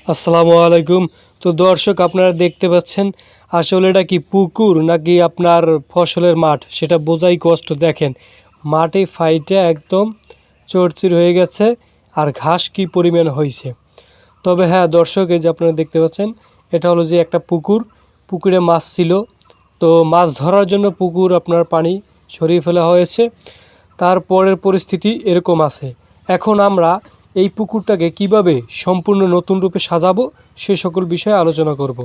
আসসালামু আলাইকুম। তো দর্শক, আপনারা দেখতে পাচ্ছেন আসলে এটা কি পুকুর নাকি আপনার ফসলের মাঠ সেটা বোঝাই কষ্ট। দেখেন মাটি ফাইটে একদম চড়চির হয়ে গেছে আর ঘাস কি পরিমাণ হয়েছে। তবে হ্যাঁ দর্শক, এই যে আপনারা দেখতে পাচ্ছেন এটা হলো যে একটা পুকুর, পুকুরে মাছ ছিল। তো মাছ ধরার জন্য পুকুর আপনার পানি সরিয়ে ফেলা হয়েছে, তারপরের পরিস্থিতি এরকম আছে। এখন আমরা এই পুকুরটাকে কিভাবে সম্পূর্ণ নতুন রূপে সাজাবো সে সকল বিষয়ে আলোচনা করব।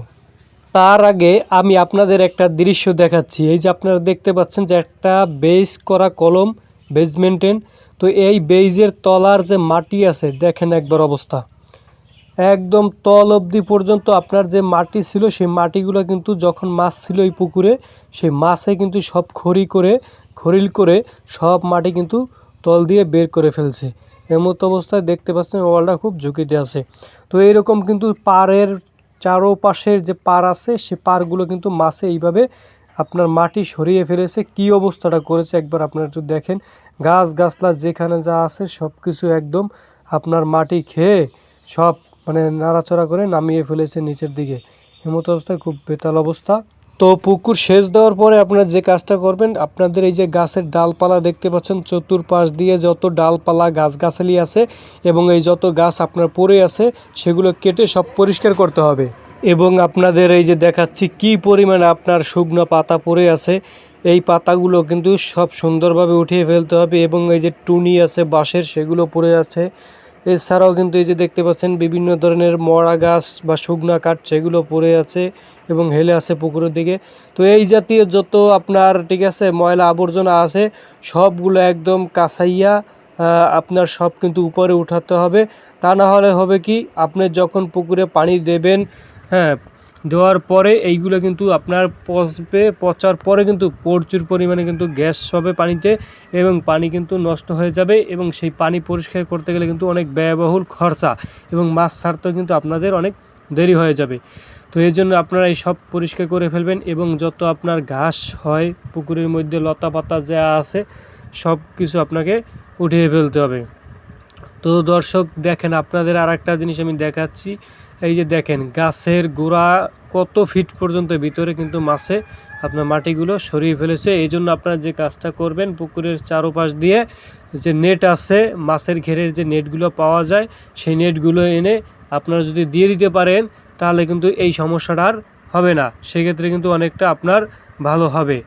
তার আগে আমি আপনাদের একটা দৃশ্য দেখাচ্ছি। এই যে আপনারা দেখতে পাচ্ছেন যে একটা বেজ করা কলম, বেজমেন্টেন। তো এই বেজের তলার যে মাটি আছে দেখেন একবার অবস্থা, একদম তল অবধি পর্যন্ত আপনার যে মাটি ছিল সেই মাটিগুলো কিন্তু যখন মাছ ছিল এই পুকুরে সেই মাছে কিন্তু সব খরিল করে সব মাটি কিন্তু তল দিয়ে বের করে ফেলছে। এমতো অবস্থায় দেখতে পাচ্ছেন ওয়ালটা খুব ঝুঁকিতে আছে। তো এইরকম কিন্তু পাড়ের চারোপাশের যে পাড় আছে সে পাড়গুলো কিন্তু মাছে এইভাবে আপনার মাটি সরিয়ে ফেলেছে। কি অবস্থাটা করেছে একবার আপনারা একটু দেখেন। গাছগাছলা যেখানে যা আছে সব কিছু একদম আপনার মাটি খেয়ে সব নাড়াচড়া করে নামিয়ে ফেলেছে নিচের দিকে। এমতো অবস্থায় খুব বেতাল অবস্থা। তো পুকুর সেচ দেওয়ার পরে আপনারা যে কাজটা করবেন, আপনাদের এই যে গাছের ডালপালা দেখতে পাচ্ছেন চতুর্পাশ দিয়ে যত ডালপালা গাছগাছালি আছে এবং এই যত গাছ আপনার পড়ে আছে সেগুলো কেটে সব পরিষ্কার করতে হবে। এবং আপনাদের এই যে দেখাচ্ছি কি পরিমাণে আপনার শুকনো পাতা পড়ে আছে, এই পাতাগুলো কিন্তু সব সুন্দরভাবে উঠিয়ে ফেলতে হবে। এবং এই যে টুনি আছে বাঁশের সেগুলো পড়ে আছে। এছাড়াও কিন্তু এই যে দেখতে পাচ্ছেন বিভিন্ন ধরনের মরা গাছ বা শুকনা কাঠ সেগুলো পড়ে আছে এবং হেলে আছে পুকুরের দিকে। তো এই জাতীয় যত আপনার ঠিক আছে ময়লা আবর্জনা আছে সবগুলো একদম কাছাইয়া আপনার সব কিন্তু উপরে উঠাতে হবে। তা না হলে হবে কি, আপনি যখন পুকুরে পানি দেবেন, হ্যাঁ, দেওয়ার পরে এইগুলো কিন্তু আপনার পচবে, পচার পরে কিন্তু প্রচুর পরিমাণে কিন্তু গ্যাস হবে পানিতে এবং পানি কিন্তু নষ্ট হয়ে যাবে এবং সেই পানি পরিষ্কার করতে গেলে কিন্তু অনেক ব্যয়বহুল খরচা এবং মাছ ছাড়তেও কিন্তু আপনাদের অনেক দেরি হয়ে যাবে। তো এই জন্য আপনারা এই সব পরিষ্কার করে ফেলবেন এবং যত আপনার ঘাস হয় পুকুরের মধ্যে লতা পাতা যা আছে সব কিছু আপনাকে উঠিয়ে ফেলতে হবে। তো দর্শক দেখেন, আপনাদের আর একটা জিনিস আমি দেখাচ্ছি। এই যে দেখেন গাছের গোড়া কত ফিট পর্যন্ত ভিতরে কিন্তু মাছে আপনার মাটিগুলো সরিয়ে ফেলেছে। এই জন্য আপনারা যে কাজটা করবেন, পুকুরের চারোপাশ দিয়ে যে নেট আছে, মাছের ঘেরের যে নেটগুলো পাওয়া যায় সেই নেটগুলো এনে আপনারা যদি দিয়ে দিতে পারেন তাহলে কিন্তু এই সমস্যাটা আর হবে না। সেক্ষেত্রে কিন্তু অনেকটা আপনার ভালো হবে।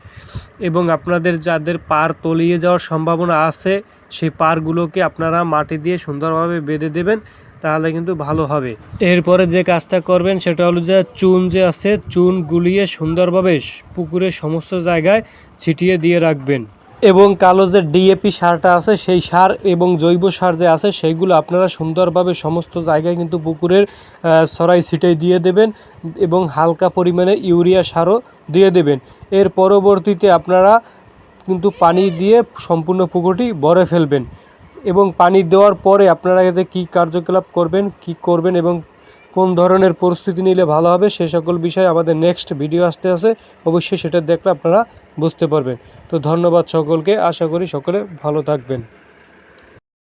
এবং আপনাদের যাদের পার তলিয়ে যাওয়ার সম্ভাবনা আছে সেই পারগুলোকে আপনারা মাটি দিয়ে সুন্দরভাবে বেঁধে দেবেন, তাহলে কিন্তু ভালো হবে। এরপরে যে কাজটা করবেন সেটা হলো যে চুন যে আছে চুন গুলিয়ে সুন্দরভাবে পুকুরের সমস্ত জায়গায় ছিটিয়ে দিয়ে রাখবেন। এবং কালো যে ডিএপি সারটা আছে সেই সার এবং জৈব সার যে আছে সেইগুলো আপনারা সুন্দরভাবে সমস্ত জায়গায় কিন্তু পুকুরের ছড়াই ছিটাই দিয়ে দেবেন এবং হালকা পরিমাণে ইউরিয়া সারও দিয়ে দেবেন। এর পরবর্তীতে আপনারা কিন্তু পানি দিয়ে সম্পূর্ণ পুকুরটি ভরে ফেলবেন এবং পানি দেওয়ার পরে আপনারা যে কী কার্যকলাপ করবেন, কি করবেন এবং কোন ধরনের পরিস্থিতি নিলে ভালো হবে সে সকল বিষয়ে আমাদের নেক্সট ভিডিও আসতে আছে, অবশ্যই সেটা দেখলে আপনারা বুঝতে পারবেন। তো ধন্যবাদ সকলকে, আশা করি সকলে ভালো থাকবেন।